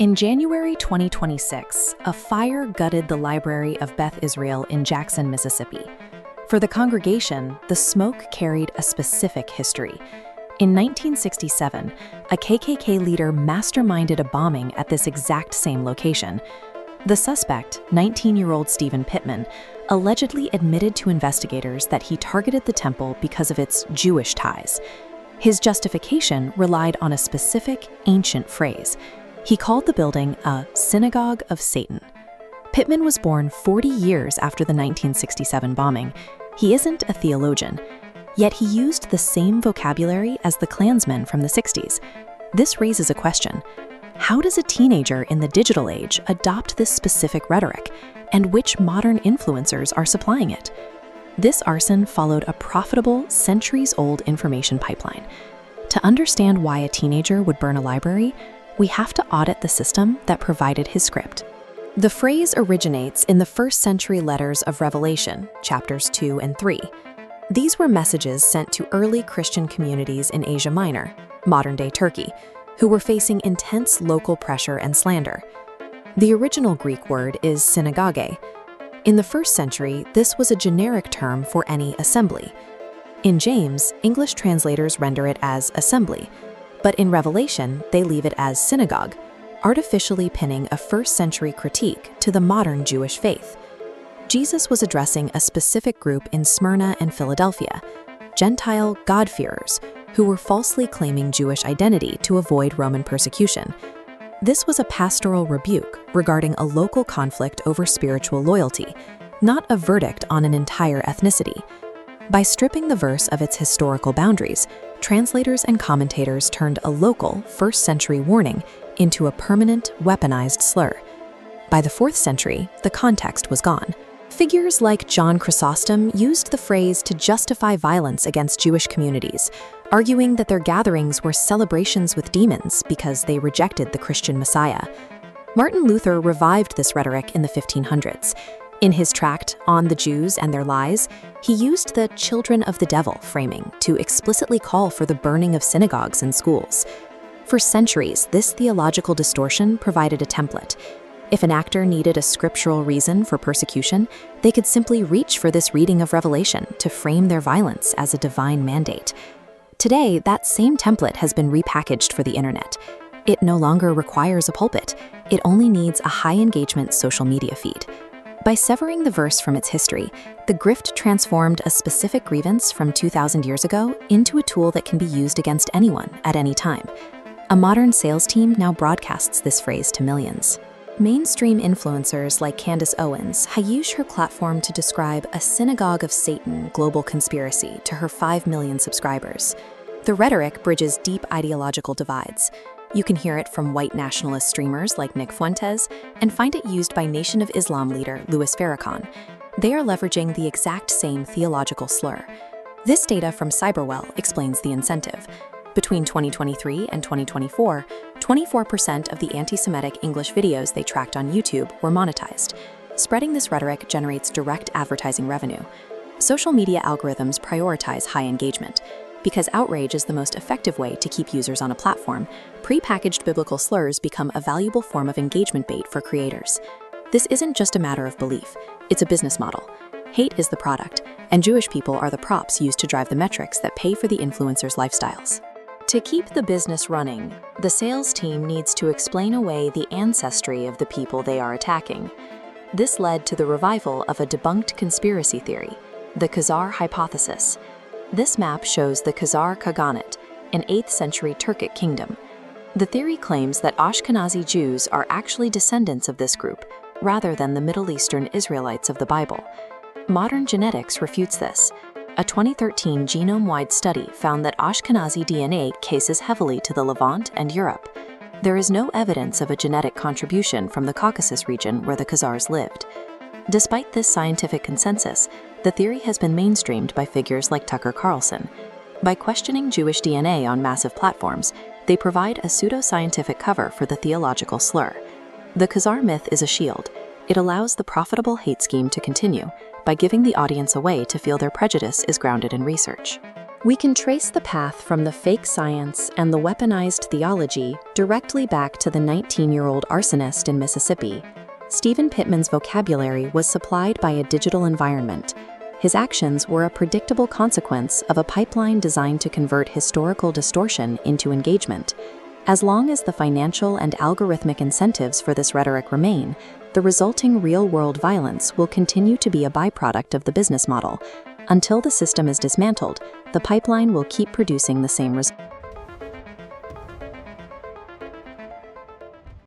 In January 2026, a fire gutted the Library of Beth Israel in Jackson, Mississippi. For the congregation, the smoke carried a specific history. In 1967, a KKK leader masterminded a bombing at this exact same location. The suspect, 19-year-old Stephen Pittman, allegedly admitted to investigators that he targeted the temple because of its Jewish ties. His justification relied on a specific, ancient phrase. He called the building a Synagogue of Satan. Pittman was born 40 years after the 1967 bombing. He isn't a theologian, yet he used the same vocabulary as the Klansmen from the 60s. This raises a question. How does a teenager in the digital age adopt this specific rhetoric, and which modern influencers are supplying it? This arson followed a profitable, centuries-old information pipeline. To understand why a teenager would burn a library, we have to audit the system that provided his script. The phrase originates in the first-century letters of Revelation, chapters 2 and 3. These were messages sent to early Christian communities in Asia Minor, modern-day Turkey, who were facing intense local pressure and slander. The original Greek word is synagogue. In the first century, this was a generic term for any assembly. In James, English translators render it as assembly, but in Revelation, they leave it as synagogue, artificially pinning a first-century critique to the modern Jewish faith. Jesus was addressing a specific group in Smyrna and Philadelphia, Gentile God-fearers, who were falsely claiming Jewish identity to avoid Roman persecution. This was a pastoral rebuke regarding a local conflict over spiritual loyalty, not a verdict on an entire ethnicity. By stripping the verse of its historical boundaries, translators and commentators turned a local, first-century warning into a permanent, weaponized slur. By the 4th century, the context was gone. Figures like John Chrysostom used the phrase to justify violence against Jewish communities, arguing that their gatherings were celebrations with demons because they rejected the Christian Messiah. Martin Luther revived this rhetoric in the 1500s. In his tract, On the Jews and Their Lies, he used the children of the devil framing to explicitly call for the burning of synagogues and schools. For centuries, this theological distortion provided a template. If an actor needed a scriptural reason for persecution, they could simply reach for this reading of Revelation to frame their violence as a divine mandate. Today, that same template has been repackaged for the internet. It no longer requires a pulpit. It only needs a high-engagement social media feed. By severing the verse from its history, the grift transformed a specific grievance from 2,000 years ago into a tool that can be used against anyone at any time. A modern sales team now broadcasts this phrase to millions. Mainstream influencers like Candace Owens use her platform to describe a Synagogue of Satan global conspiracy to her 5 million subscribers. The rhetoric bridges deep ideological divides. You can hear it from white nationalist streamers like Nick Fuentes and find it used by Nation of Islam leader Louis Farrakhan. They are leveraging the exact same theological slur. This data from Cyberwell explains the incentive. Between 2023 and 2024, 24% of the anti-Semitic English videos they tracked on YouTube were monetized. Spreading this rhetoric generates direct advertising revenue. Social media algorithms prioritize high engagement. Because outrage is the most effective way to keep users on a platform, pre-packaged biblical slurs become a valuable form of engagement bait for creators. This isn't just a matter of belief, it's a business model. Hate is the product, and Jewish people are the props used to drive the metrics that pay for the influencers' lifestyles. To keep the business running, the sales team needs to explain away the ancestry of the people they are attacking. This led to the revival of a debunked conspiracy theory, the Khazar hypothesis. This map shows the Khazar Khaganate, an 8th century Turkic kingdom. The theory claims that Ashkenazi Jews are actually descendants of this group, rather than the Middle Eastern Israelites of the Bible. Modern genetics refutes this. A 2013 genome-wide study found that Ashkenazi DNA cases heavily to the Levant and Europe. There is no evidence of a genetic contribution from the Caucasus region where the Khazars lived. Despite this scientific consensus, the theory has been mainstreamed by figures like Tucker Carlson. By questioning Jewish DNA on massive platforms, they provide a pseudoscientific cover for the theological slur. The Khazar myth is a shield. It allows the profitable hate scheme to continue by giving the audience a way to feel their prejudice is grounded in research. We can trace the path from the fake science and the weaponized theology directly back to the 19-year-old arsonist in Mississippi. Stephen Pittman's vocabulary was supplied by a digital environment. His actions were a predictable consequence of a pipeline designed to convert historical distortion into engagement. As long as the financial and algorithmic incentives for this rhetoric remain, the resulting real-world violence will continue to be a byproduct of the business model. Until the system is dismantled, the pipeline will keep producing the same results.